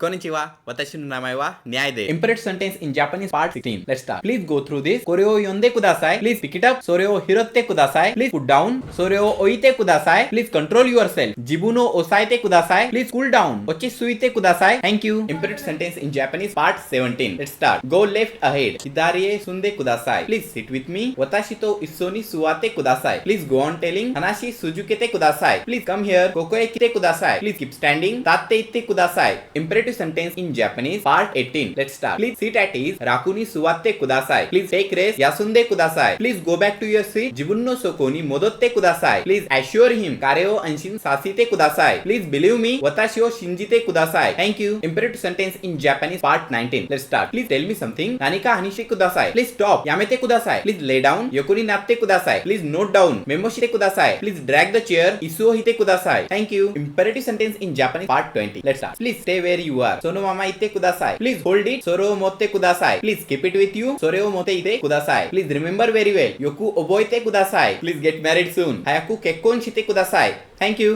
Konnichiwa, watashi no namae wa Nyai de. Imperative sentence in Japanese part 16. Let's start. Please go through this. Kore o yonde kudasai. Please pick it up. Sore o hirotte kudasai. Please put down. Sore o oite kudasai. Please control yourself. Jibu no osaete kudasai. Please cool down. Ochi suite kudasai. Thank you. Imperative sentence in Japanese part 17. Let's start. Go left ahead. Hidarie sunde kudasai. Please sit with me. Watashi to issho ni suwate kudasai. Please go on telling. Hanashi sujukete kudasai. Please come here. Kokoe kite kudasai. Please keep standing. Tatte itte kudasai. Imperative sentence in Japanese part 18. Let's start. Please sit at ease. Rakuni suwatte kudasai. Please take rest. Yasunde kudasai. Please go back to your seat. Jibun no soko ni modotte kudasai. Please assure him. Kare o anshin sasite kudasai. Please believe me. Watashi o shinjite kudasai. Thank you. Imperative sentence in Japanese part 19. Let's start. Please tell me something. Nanika hanishe kudasai. Please stop. Yamete kudasai. Please lay down. Yokuri natte kudasai. Please note down. Memoshite kudasai. Please drag the chair. Isuo hite kudasai. Thank you. Imperative sentence in Japanese part 20. Let's start. Please stay where you are. Sono mama itte kudasai. Please hold it. Soro motte kudasai. Please keep it with you. Sore o motte ite kudasai. Please remember very well. Yoku oboite kudasai. Please get married soon. Hayaku kekkon shite kudasai. Thank you.